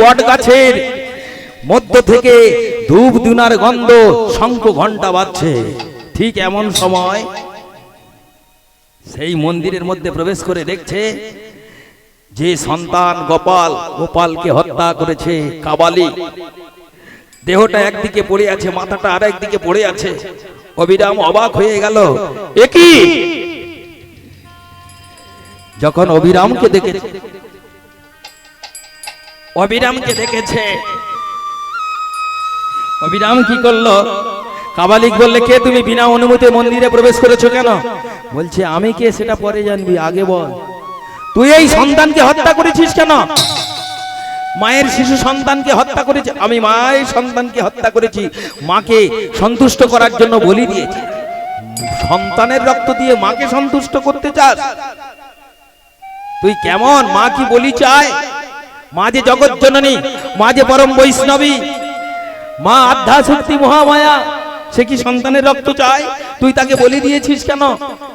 বট গাছের মধ্য থেকে ধূপ ধুনার গন্ধ, শঙ্খ ঘণ্টা বাজছে। ঠিক এমন সময় সেই মন্দিরের মধ্যে প্রবেশ করে দেখছে যে সন্তান গোপালকে হত্যা করেছে কাবালি, দেহটা একদিকে পড়ে আছে, মাথাটা আর একদিকে পড়ে আছে। অবিরাম অবাক হয়ে গেল, এ কি? যখন অবিরামকে দেখেছে, অবিরাম কি করলো? কাবালিক বললে, কে তুমি? বিনা অনুমতি মন্দিরে প্রবেশ করেছো কেন? বলছে, আমি কে সেটা পরে জানবি, আগে বল তুই এই সন্তানকে হত্যা করেছিস কেন? মায়ের শিশু সন্তানকে হত্যা করেছে। আমি মায়ের সন্তানকে হত্যা করেছি, মাকে সন্তুষ্ট করার জন্য বলি দিয়েছি। সন্তানের রক্ত দিয়ে মাকে সন্তুষ্ট করতে চাস? তুই কেমন? মা কি বলি চায়? মা যে জগৎ জননী, মা যে পরম বৈষ্ণবী, মা আধ্যা শক্তি মহামায়া, সে কি সন্তানের রক্ত চায়? তুই তাকে বলি দিয়েছিস কেন?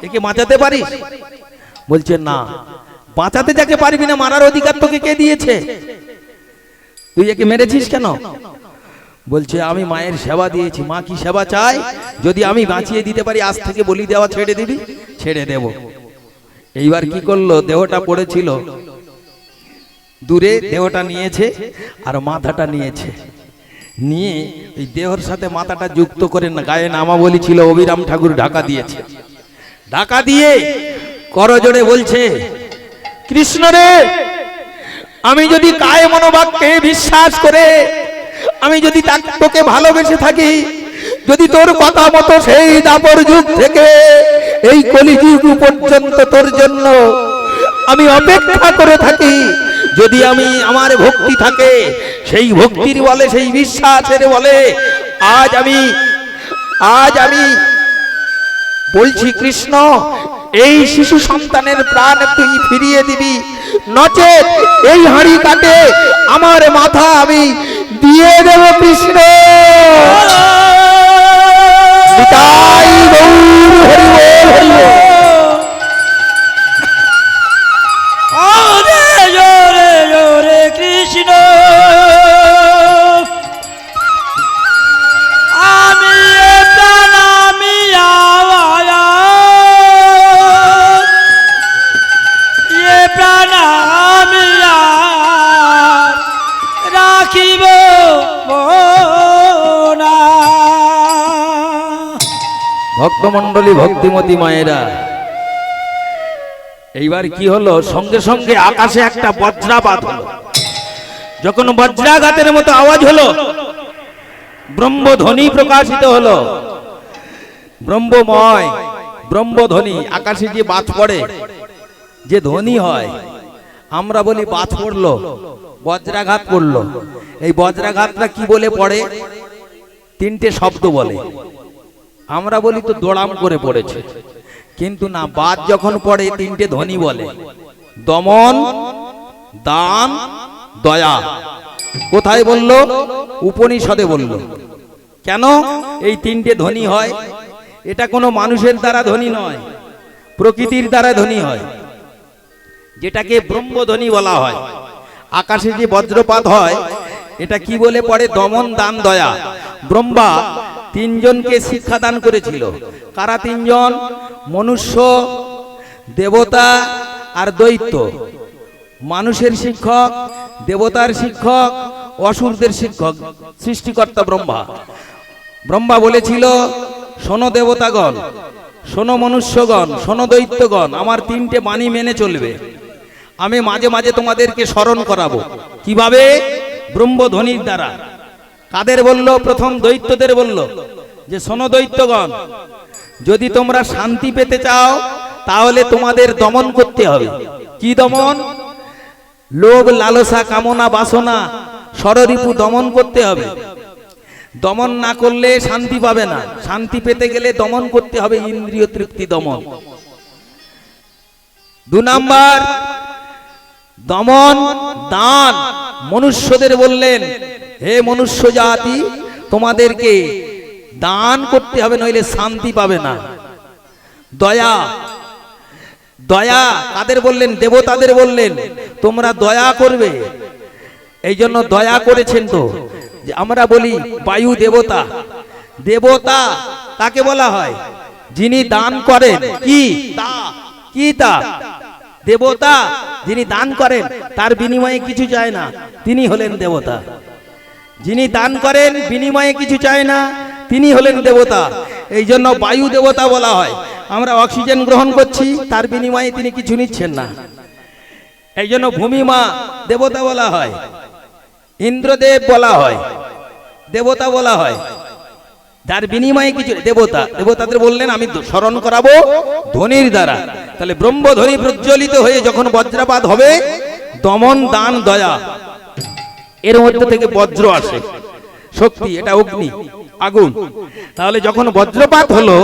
একে বাঁচাতে পারিস? বলছে, না, বাঁচাতে যাকে পারবি না, মারার অধিকার তোকে কে দিয়েছে? তুই একে মেরেছিস কেন? বলছে, আমি মায়ের সেবা দিয়েছি। মা কি সেবা চায়? যদি আমি বাঁচিয়ে দিতে পারি, আজ থেকে বলি দেওয়া ছেড়ে দিবি? ছেড়ে দেব। এইবার কি করলো? দেহটা পড়েছিল দূরে, দেহটা নিয়েছে আর মাথাটা নিয়েছে, নিয়ে ওই দেহর সাথে মাথাটা যুক্ত করে গায়ে নামাবলী ছিল, অবিরাম ঠাকুর ঢাকা দিয়েছে। ঢাকা দিয়ে করজোড়ে বলছে, কৃষ্ণ রে, আমি যদি কায় মনোবাক্যে বিশ্বাস করে, আমি যদি তোকে ভালোবেসে থাকি, যদি তোর কথা মতো সেই দাপর যুগ থেকে এই কলিযুগ পর্যন্ত তোর জন্য আমি অপেক্ষা করে থাকি, যদি আমার ভক্তি থাকে, সেই ভক্তির বলে, সেই বিশ্বাসের বলে আজ আমি বলছি, কৃষ্ণ, এই শিশু সন্তানের প্রাণ তুই ফিরিয়ে দিবি, নচেত এই হাঁড়ি কাটে আমার মাথা আমি দিয়ে দেব। কৃষ্ণ নিতাই গৌর হরি বল, হরি বল। কৃষ্ণ ভক্তমন্ডলী, ভক্তিমতী মায়েরা, এইবার কি হলো? সঙ্গে সঙ্গে আকাশে একটা বজ্রাপাত হলো। যখন বজ্রাঘাতের মতো আওয়াজ হলো, ব্রহ্মধ্বনি প্রকাশিত হলো। ব্রহ্মময় ব্রহ্মধ্বনি, আকাশে যে বাজ পড়ে, যে ধ্বনি হয়, আমরা বলি বাজ পড়লো, বজ্রাঘাত পড়লো। এই বজ্রাঘাতটা কি বলে পড়ে? তিনটে শব্দ বলে। আমরা বলি তো দড়াম করে পড়েছে, কিন্তু না, বাদ যখন পড়ে তিনটে ধ্বনি বলে, দমন, দান, দয়া। কোথায় বলল? উপনিষদে বলল। কেন এই তিনটে ধ্বনি হয়? এটা কোনো মানুষের দ্বারা ধ্বনি নয়, প্রকৃতির দ্বারা ধ্বনি হয়, যেটাকে ব্রহ্মধ্বনি বলা হয়। আকাশে যে বজ্রপাত হয়, এটা কি বলে পড়ে? দমন, দান, দয়া। ব্রহ্মা তিনজনকে শিক্ষা দান করেছিল। কারা তিনজন? মনুষ্য, দেবতা আর দৈত্য। মানুষের শিক্ষক, দেবতার শিক্ষক, অসুরদের শিক্ষক সৃষ্টিকর্তা ব্রহ্মা। ব্রহ্মা বলেছিল, শোনো দেবতাগণ, শোনো মনুষ্যগণ, শোনো দৈত্যগণ, আমার তিনটে বাণী মেনে চলবে। আমি মাঝে মাঝে তোমাদেরকে স্মরণ করাবো। কিভাবে? ব্রহ্মধ্বনির দ্বারা। কাদের বলল? প্রথম দৈত্যদের বলল যে, শোনো দৈত্যগণ, যদি তোমরা শান্তি পেতে চাও, তাহলে তোমাদের দমন করতে হবে। কি দমন? লোভ, লালসা, কামনা, বাসনা, ষড়রিপু দমন করতে হবে। দমন না করলে শান্তি পাবে না। শান্তি পেতে গেলে দমন করতে হবে, ইন্দ্রিয় তৃপ্তি দমন। 2 নাম্বার, দমন, দান। মনুষ্যদের বললেন, হে মনুষ্য জাতি, তোমাদেরকে দান করতে হবে, নইলে শান্তি পাবে না। দয়া, দয়া কাদের বললেন? দেবতাদের বললেন, তোমরা দয়া করবে। এই জন্য দয়া করেছেন তো, যে আমরা বলি বায়ু দেবতা। দেবতা তাকে বলা হয় যিনি দান করেন। কি তা? দেবতা যিনি দান করেন, তার বিনিময়ে কিছু চায় না, তিনি হলেন দেবতা। যিনি দান করেন, বিনিময়ে কিছু চায় না, তিনি হলেন দেবতা। এই জন্য বায়ু দেবতা বলা হয়। আমরা অক্সিজেন গ্রহণ করছি, তার বিনিময়ে তিনি কিছু নিচ্ছেন না, এই জন্য ভূমি মা দেবতা বলা হয়। ইন্দ্রদেব বলা হয়, দেবতা বলা হয়, যার বিনিময়ে কিছু। দেবতাদের বললেন আমি স্মরণ করাবো ধ্বনির দ্বারা। তাহলে ব্রহ্মধ্বনি প্রজ্বলিত হয়ে যখন বজ্রপাত হবে, দমন দান দয়া, এর মধ্যে থেকে বজ্র আসে, শক্তি, এটা অগ্নি, আগুন। তাহলে যখন বজ্রপাত হলো,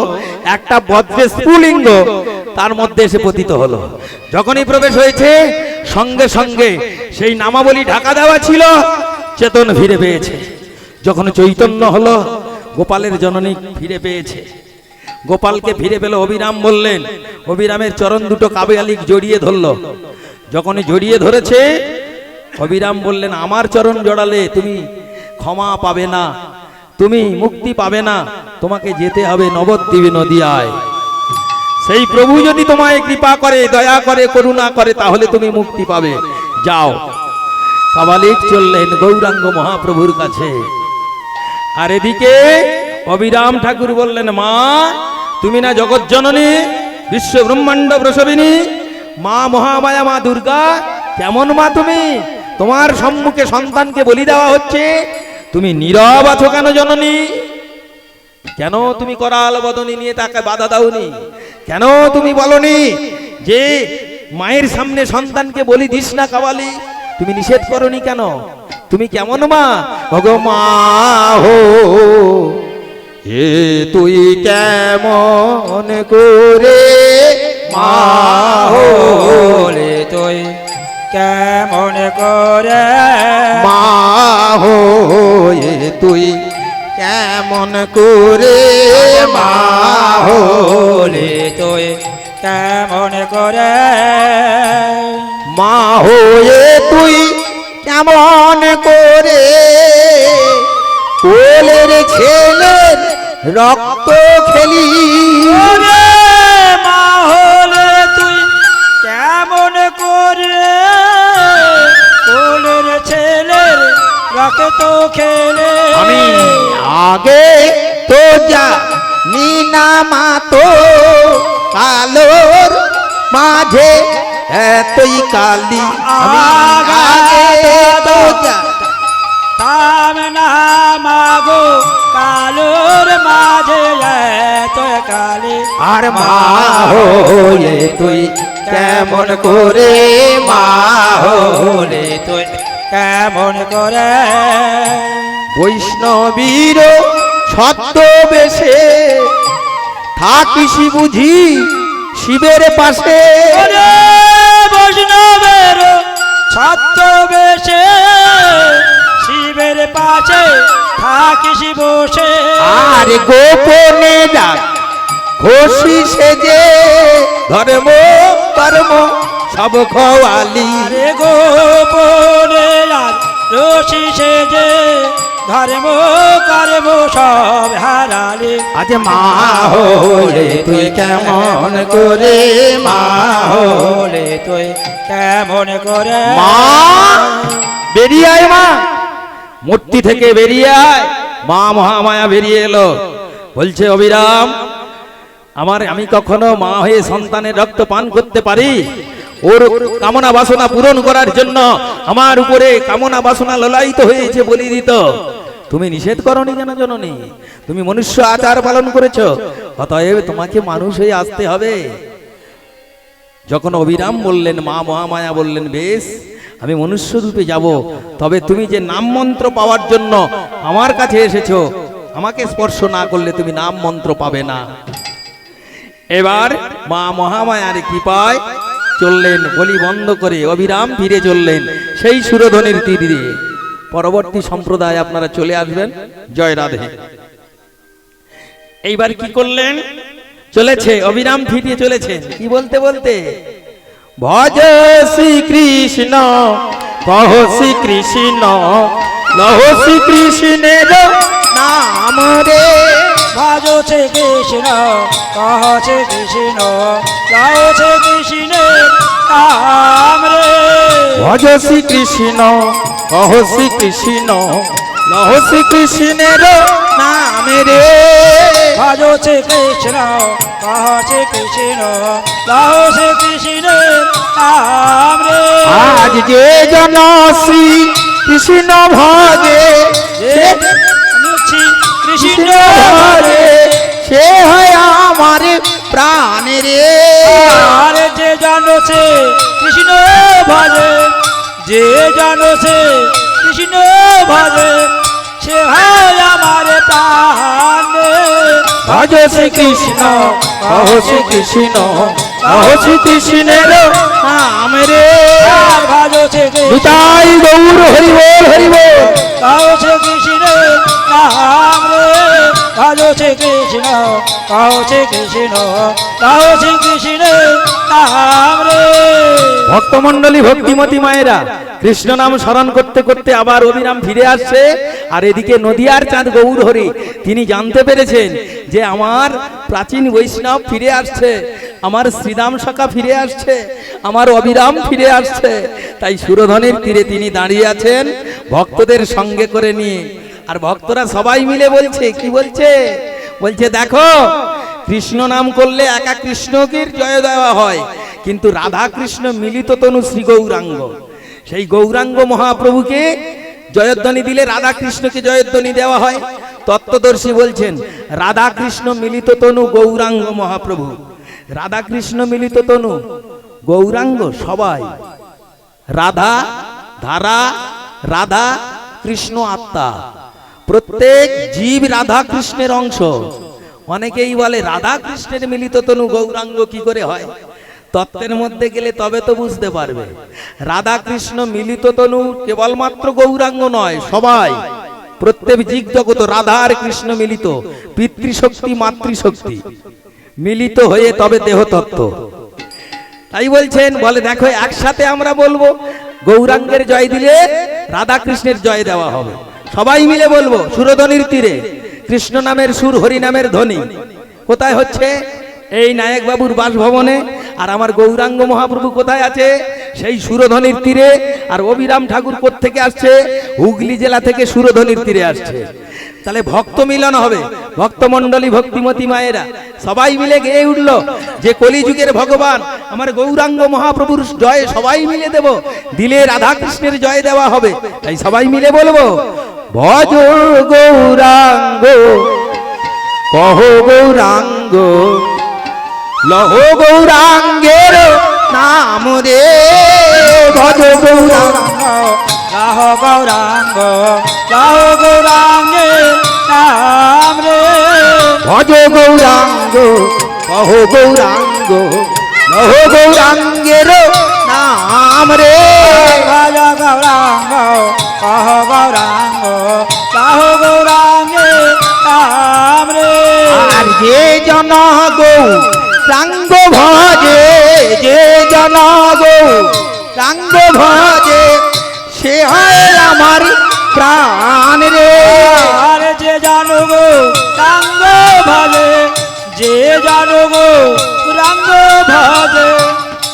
একটা বজ্রের স্ফুলিঙ্গ তার মধ্যে এসে পতিত হলো। যখনই প্রবেশ হয়েছে, সঙ্গে সঙ্গে সেই নামাবলী ঢাকা দেওয়া ছিল, চেতন ফিরে পেয়েছে। যখন চৈতন্য হলো, গোপালের জননী ফিরে পেয়েছে। গোপালকে ফিরে পেল। অবিরাম বললেন, অবিরামের চরণ দুটো কাবিয়ালিক জড়িয়ে ধরলো। যখনই জড়িয়ে ধরেছে, অবিরাম বললেন আমার চরণ জড়ালে তুমি ক্ষমা পাবে না, তুমি মুক্তি পাবে না, তোমাকে যেতে হবে নবদ্বীপে নদিয়ায়। সেই প্রভু যদি তোমায় কৃপা করে, দয়া করে, করুণা করে, তাহলে তুমি মুক্তি পাবে, যাও। কাবালিক চললেন গৌরাঙ্গ মহাপ্রভুর কাছে। আর এদিকে অবিরাম ঠাকুর বললেন, মা তুমি না জগৎ জননী, বিশ্ব ব্রহ্মাণ্ড প্রসবিনী মা মহামায়া, মা দুর্গা, কেমন মা তুমি? তোমার সম্মুখে সন্তানকে বলি দেওয়া হচ্ছে, তুমি নীরব আছো কেন জননী? কেন তুমি করাল বদনী নিয়ে তাকে বাধা দাওনি? কেন তুমি বলনি যে মায়ের সামনে সন্তানকে বলি দিস না কাবালি? তুমি নিষেধ করনি কেন? তুমি কেমন মা? ওগো মা হো, এ তুই কেমন করে মা হো রে, তুই কেমন করে মা হো, এ তুই কেমন করে মা হো রে, তুই কেমন করে মা হয়ে তুই কেমন করে কোলের ছেলের রক্ত খেলি? মা হলে তুই কেমন করে কোলের ছেলের রক্ত খেলে? আমি আগে তো জানি না মা, তো কালোর মাঝে এতই কালি। আমি আগে তো তাম না মাগো কালোর মাঝে এত কালি। আর মা হয়ে তুই কেমন করে মা হলে তুই কেমন করে বৈষ্ণবীর ছদ্ম বেশে থাকিস বুঝি শিবের পাশে? বৈষ্ণবের ছদ্মবেশে শিবের পাশে থাকিস বসে। আর গোপনে ডাক ঘষি সেজে ধর্ম কর্ম সব খোয়ালি। রে গোপনে রশি সেজে ধর্ম কর্ম সব হারালি। আজ মা হলে তুই কেমন করে মা হলে তুই কেমন করে মা? বেরিয়ে আয় মা, মূর্তি থেকে বেরিয়ে আয়। মা মহামায়া বেরিয়ে এলো, বলছে অবিরাম আমি কখনো মা হয়ে সন্তানের রক্ত পান করতে পারি? ওর কামনা বাসনা পূরণ করার জন্য আমার উপরে কামনা বাসনা ললায়িত হয়েছে বলি দিত। তুমি নিষেধ করনি কেন জননী? তুমি মনুষ্য আচার পালন করেছো, অতএব তোমাকে মানুষ হয়ে আসতে হবে। যখন অবিরাম বললেন, মা মহামায়া বললেন, বেশ আমি মনুষ্য রূপে যাব, তবে তুমি যে নাম মন্ত্র পাওয়ার জন্য আমার কাছে এসেছো, আমাকে স্পর্শ না করলে তুমি নাম মন্ত্র পাবে না। এবার মা মহামায়ার কৃপায় চললেন, বলি বন্ধ করে অবিরাম ফিরে চললেন সেই সুরধনের তীর দিয়ে। পরবর্তী সম্প্রদায় আপনারা চলে আসবেন। জয় রাধে। এইবার কি করলেন? চলেছে অবিরাম ফিরে চলেছেন, কি বলতে বলতে, ভজ শ্রীকৃষ্ণ কহ শ্রীকৃষ্ণ লহ শ্রীকৃষ্ণের নাম রে। ভজো শ্রী কৃষ্ণ কহ শ্রী কৃষ্ণ গাও শ্রী কৃষ্ণের নাম রে। ভজ শ্রীকৃষ্ণ কহ শ্রীকৃষ্ণ লহ শ্রীকৃষ্ণের নাম রে। ভজো শ্রী কৃষ্ণ কহ শ্রী কৃষ্ণ গাও শ্রী কৃষ্ণের নাম রে। আজ যে জন শ্রী কৃষ্ণ ভজে কৃষ্ণ ভজে সে হয় আমার প্রাণ রে। আর যে জানোছে কৃষ্ণ ভজে যে জানোছে কৃষ্ণ ভজে সে হয় আমার প্রাণ। ভজ শ্রীকৃষ্ণ কহ শ্রীকৃষ্ণ কহ শ্রীকৃষ্ণের নাম রে। ভজছে নিতাই গৌর হরি বল হরি বল। গাও শ্রী কৃষ্ণের নাম রে। ভজছে কৃষ্ণ গাও শ্রী কৃষ্ণ গাও শ্রী কৃষ্ণের নাম রে। ভক্তমণ্ডলী ভক্তিমতী মায়েরা কৃষ্ণ নাম স্মরণ করতে করতে আবার অবিরাম ফিরে আসছে। আর এদিকে নদিয়ার চাঁদ গৌর হরি তিনি জানতে পেরেছেন যে আমার প্রাচীন বৈষ্ণব ফিরে আসছে, আমার শ্রীরাম শাখা ফিরে আসছে, আমার অবিরাম ফিরে আসছে। তাই সুরধনের তীরে তিনি দাঁড়িয়ে আছেন ভক্তদের সঙ্গে করে নিয়ে। আর ভক্তরা সবাই মিলে বলছে, কি বলছে? বলছে দেখো, কৃষ্ণ নাম করলে একা কৃষ্ণকে জয় দেওয়া হয়, কিন্তু রাধা কৃষ্ণ মিলিত তনু শ্রী গৌরাঙ্গ, সেই গৌরাঙ্গ মহাপ্রভুকে জয়ধ্বনি দিলে রাধা কৃষ্ণকে জয়ধ্বনি দেওয়া হয়। তত্ত্বদর্শী বলছেন রাধা কৃষ্ণ মিলিত তনু গৌরাঙ্গ মহাপ্রভু। রাধা কৃষ্ণ মিলিত তনু গৌরাঙ্গ সবাই, রাধা ধারা, রাধা কৃষ্ণ আত্মা, প্রত্যেক জীব রাধা কৃষ্ণের অংশ। অনেকেই বলে রাধা কৃষ্ণের মিলিত তনু গৌরাঙ্গ কি করে হয়? তত্ত্বের মধ্যে গেলে তবে তো বুঝতে পারবে। রাধা কৃষ্ণ মিলিত তনু কেবলমাত্র গৌরাঙ্গ নয়, সবাই, প্রত্যেক জীব জগৎ রাধা আর কৃষ্ণ মিলিত, পিতৃশক্তি মাতৃশক্তি মিলিত হয়ে তবে দেহ তত্ত্ব। তাই বলছেন, বলে দেখো একসাথে আমরা বলবো গৌরাঙ্গের জয় দিলে রাধা কৃষ্ণের জয় দেওয়া হবে। সবাই মিলে বলবো সুরধ্বনির তীরে, কৃষ্ণ নামের সুর, হরি নামের ধ্বনি কোথায় হচ্ছে? এই নায়ক বাবুর বাসভবনে। আর আমার গৌরাঙ্গ মহাপ্রভু কোথায় আছে? সেই সুরধ্বনির তীরে। আর অবিরাম ঠাকুর কোত্থেকে আসছে? হুগলি জেলা থেকে সুরধ্বনির তীরে আসছে। তাহলে ভক্ত মিলন হবে। ভক্তমণ্ডলী ভক্তিমতী মায়েরা সবাই মিলে গেয়ে উঠল যে কলিযুগের ভগবান আমার গৌরাঙ্গ মহাপ্রভুর জয় সবাই মিলে দেব, দিলে রাধা কৃষ্ণের জয় দেওয়া হবে। তাই সবাই মিলে বলবো ভজ গৌরাঙ্গ কহ গৌরাঙ্গ লহ গৌরাঙ্গের নাম রে। ভজ গৌরাঙ্গ গাহ গৌরাঙ্গ গাহ গৌরাঙ্গের নাম রে। ভজ গৌরাঙ্গ কহ গৌরাঙ্গ লহ গৌরাঙ্গের নাম রে। ভজ গৌরাঙ্গ কহ গৌরাঙ্গ গাহ গৌরাঙ্গের নাম রে। আর যে জন গৌরাঙ্গ ভজে, যে জন গৌরাঙ্গ ভজে সে হয় আমার প্রাণ রে। আর যে জানো গো রাঙ্গ ভজে, যে জানো গো রাঙ্গ ভজে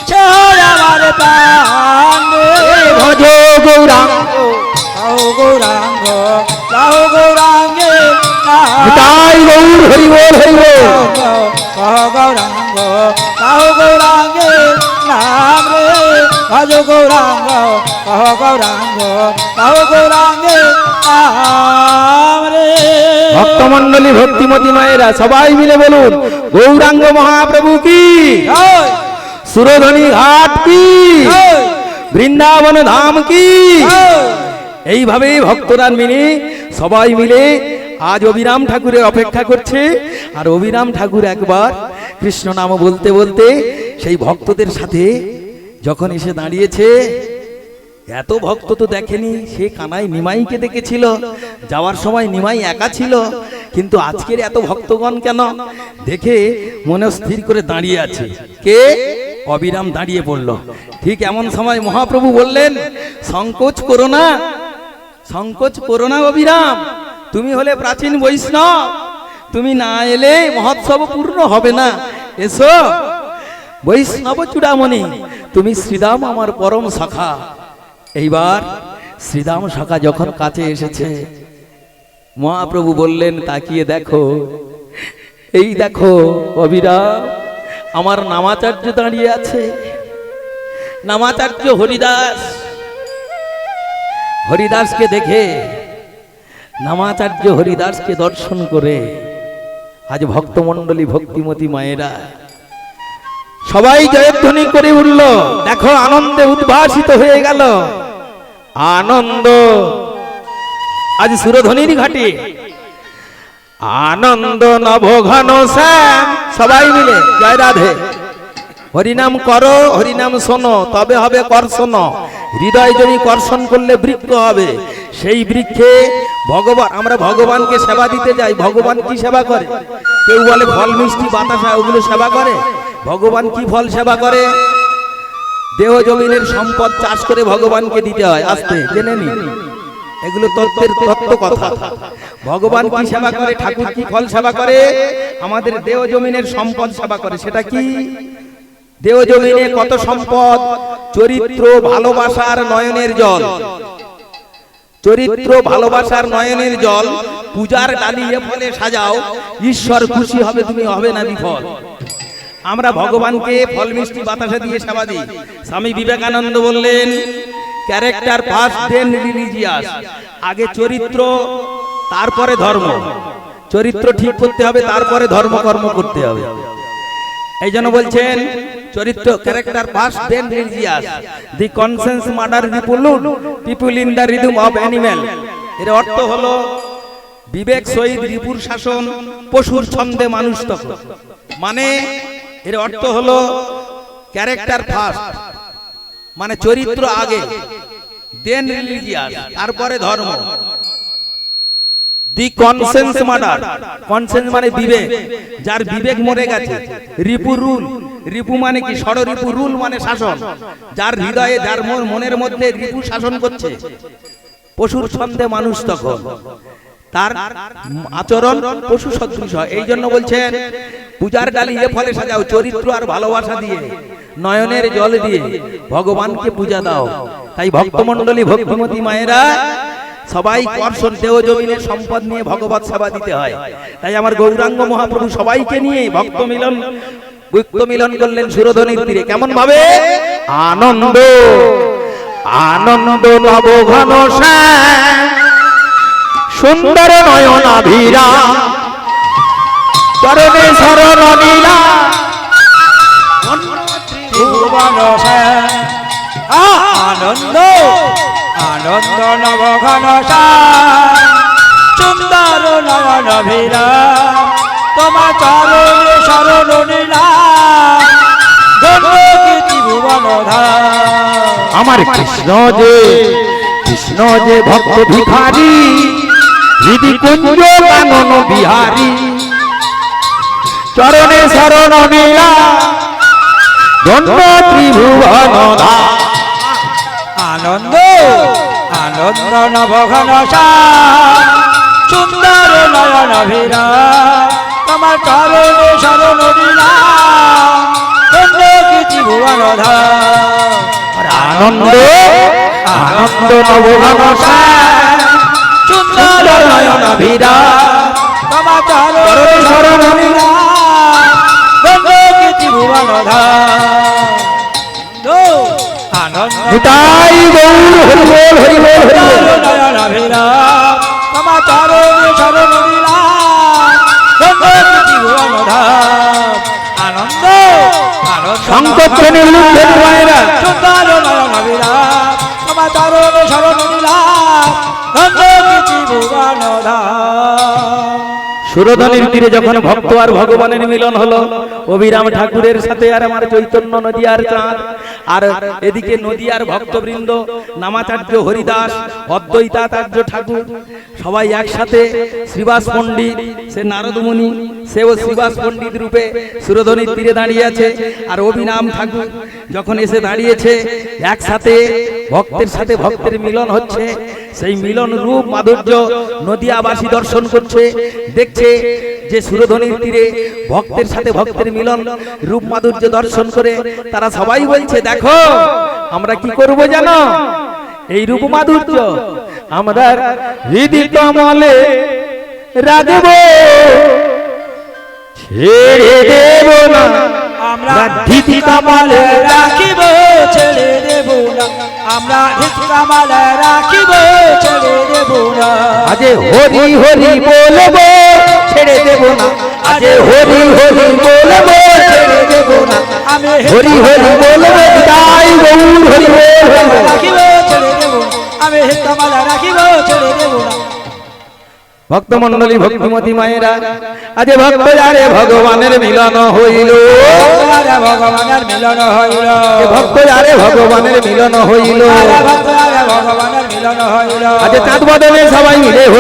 সে আমার প্রাণ রে। ভজ গৌরাঙ্গ গাও গৌরাঙ্গ গাও গৌরাঙ্গে তাই গৌর হরি বল হরি বল। গাও গৌরাঙ্গ গাও গৌরাঙ্গে নাম রে। ভজ গৌরাঙ্গ গাও গৌরাঙ্গ গাও গৌরাঙ্গে নাম রে। ভক্তমণ্ডলী ভক্তিমতী মায়েরা সবাই মিলে বলুন গৌরাঙ্গ মহাপ্রভু কি, জয় সুরধ্বনি ঘাট কি, জয় বৃন্দাবন ধাম কি। জয়। এইভাবেই ভক্তরা মিলে সবাই মিলে আজ অবিরাম ঠাকুরের অপেক্ষা করছে। আর অবিরাম ঠাকুর একবার কৃষ্ণ নাম বলতে বলতে সেই ভক্তদের সাথে যখন এসে দাঁড়িয়েছে, এত ভক্ত তো দেখেনি। সে কানাই নিমাইকে দেখেছিল, যাওয়ার সময় নিমাই একা ছিল, কিন্তু আজকের এত ভক্তগণ কেন দেখে মনে স্থির করে দাঁড়িয়ে আছে। কে? অবিরাম দাঁড়িয়ে পড়ল। ঠিক এমন সময় মহাপ্রভু বললেন, সংকোচ করো না, সংকোচ করো না অবিরাম, তুমি হলে প্রাচীন বৈষ্ণব, তুমি না এলে মহোৎসব পূর্ণ হবে না। এসো বৈষ্ণব চূড়ামণি, তুমি শ্রীদাম আমার পরম সখা। এইবার শ্রীদাম সখা যখন কাছে এসেছে, মহাপ্রভু বললেন, তাকিয়ে দেখো, এই দেখো অবিরাম, আমার নামাচার্য দাঁড়িয়ে আছে, নামাচার্য হরিদাস। হরিদাসকে দেখে, নামাচার্য হরিদাসকে দর্শন করে আজ ভক্তমণ্ডলী ভক্তিমতী মায়েরা সবাই জয়ধ্বনি করে উঠল। দেখো আনন্দে উদ্ভাসিত হয়ে গেল, আনন্দ আজ সুরধ্বনির ঘাটে, আনন্দ নবঘন শ্যাম। সবাই মিলে জয় রাধে। হরিনাম করো, হরিনাম শোনো, তবে হবে কর্ষণ। হৃদয় যদি কর্ষণ করলে বৃক্ষ হবে, সেই বৃক্ষে ভগবান, আমরা ভগবানকে সেবা দিতে যাই, ভগবান কি সেবা করে? কেউ বলে ফল মিষ্টি বাতাসা, ওগুলো সেবা করে। ভগবান কি ফল সেবা করে? দেহ জমিনের সম্পদ চাষ করে ভগবানকে দিতে হয়। আস্তে জেনে নি, এগুলো তত্ত্বের তত্ত্ব কথা। ভগবান কি সেবা করে? ঠাকুর কি ফল সেবা করে? আমাদের দেহ জমিনের সম্পদ সেবা করে। সেটা কি? দেহ জমিনে কত সম্পদ? চরিত্র, ভালোবাসার নয়নের জল, চরিত্র ভালোবাসার নয়নের জল পূজার ডালি এ ফলে সাজাও, ঈশ্বর খুশি হবে, তুমি হবে না বিফল। আমরা ভগবানকে ফল মিষ্টি বাতাসা দিয়ে সেবা দিই। স্বামী বিবেকানন্দ বললেন, ক্যারেক্টার ফার্স্ট দেন রিলিজিয়াস। আগে চরিত্র, তারপরে ধর্ম। চরিত্র ঠিক করতে হবে, তারপরে ধর্ম কর্ম করতে হবে। এই জন্য বলছেন, চরিত্র, character first then religious. The conscience murder people in the rhythm of animal. এর অর্থ হলো বিবেক সহিত রিপুর শাসন, পশুর ছন্দে মানুষ তখন। মানে এর অর্থ হলো ক্যারেক্টার ফার্স্ট, মানে চরিত্র আগে, দেন রিলিজিয়াস, তারপরে ধর্ম। দি কনসেন্স মার্ডার, কনসেন্স মানে বিবেক, যার বিবেক মরে গেছে। রিপু রুল, রিপু মানে কি? ষড়রিপু, রুল মানে শাসন। যার হৃদয়ে, যার মনের মধ্যে রিপু শাসন করছে, পশুর ছন্দে মানুষ তখন, তার আচরণ পশু সদৃশ হয়। এই জন্য বলছেন, পূজার ডালি এ ফলে সাজাও, চরিত্র আর ভালোবাসা দিয়ে, নয়নের জল দিয়ে ভগবানকে পূজা দাও। তাই ভক্তমণ্ডলী ভক্তিমতী মায়েরা সবাই কর্ষণ, দেহ জমিনের সম্পদ নিয়ে ভগবত সেবা দিতে হয়। তাই আমার গৌরাঙ্গ মহাপ্রভু সবাইকে নিয়ে ভক্ত মিলন করলেন সুরধ্বনির তীরে। কেমন ভাবে? আনন্দ আনন্দ নবঘন শ্যাম, সুন্দর নয়নাভিরা, চরণে শরণ নীলা, ত্রিভুবন শ্যাম। আনন্দ আনন্দ নবঘন শ্যাম, সুন্দর নয়ন ভিরা, তোমার চরণে শরণ নীলা, ধন্য ত্রিভুবন ধাম। আমার কৃষ্ণ যে ভক্ত ভিখারি, হৃদি কুঞ্জ কানন বিহারী, চরণে শরণ নীলা, ধন্য ত্রিভুবন ধাম। আনন্দ আনন্দ নবঘন শ্যাম, সুন্দর নয়ন ভিরা, তোমার চরণে শরণ নীলা, ধন্য ত্রিভুবন ধাম। আনন্দ আনন্দ নবঘন শ্যাম, সুন্দর নয়ন ভিরা, তোমার চরণে শরণ নীলা, ধন্য ত্রিভুবন ধাম। আনন্দ নিতাই গৌর হরি বল হরি বল হরি বল। নয়ন ভিরা, তোমার চরণে শরণ নীলা, ধন্য ত্রিভুবন ধাম। আনন্দ আনন্দ সংকোচনের লুণ্ঠন মায়েরা, সুন্দর নয়ন ভিরা, তোমার চরণে শরণ নীলা, ধন্য ত্রিভুবন ধাম। সুরধনির তীরে যখন ভক্ত আর ভগবানের মিলন হলো, অভিরাম ঠাকুরের সাথে আর আমার চৈতন্য নদিয়ার চাঁদ, আর এদিকে নদিয়ার ভক্তবৃন্দ নামাচার্য হরিদাস, অদ্বৈতাচার্য ঠাকুর সবাই একসাথে, শ্রীবাস পণ্ডিত সে নারদমুনি সেও শ্রীবাস পণ্ডিত রূপে সুরধনির তীরে দাঁড়িয়ে আছে, আর অভিরাম ঠাকুর যখন এসে দাঁড়িয়েছে, একসাথে ভক্তের সাথে ভক্তের মিলন হচ্ছে। সেই মিলন রূপ মাধুর্য নদিয়াবাসী দর্শন করছে, দেখছে যে সুরধনির তীরে ভক্তের সাথে ভক্তের মিলন রূপ মাধুর্য দর্শন করে তারা সবাই বলছে, দেখো আমরা কি করব জানো, এই রূপ মাধুর্য আমরা হৃদয় কমলে রাখব, ছেড়ে দেব না, আমরা হৃদয় কমলে রাখিব, ছেড়ে দেব না, আমরা হৃদয় কমলে রাখিব, ছেড়ে দেব না। আজ হরি হরি বলবো, ছেড়ে দেব না, আজ হরি হরি বলবো, ছেড়ে দেব না, আমি হরি হরি বলবো, তাই গৌর হরি বলবো। রাখিব, ছেড়ে দেব না, আমি হৃদয় কমলে রাখিব, ছেড়ে দেব না। ভক্তমণ্ডলী ভক্তিমতী মায়েরা, আজ ভক্ত যারে ভগবানের মিলন হইল, ভগবানের মিলন হইল, ভক্ত যারে ভগবানের মিলন হইল, ভগবানের মিলন হইল। আজ চাঁদ বদনে সবাই মিলে হরি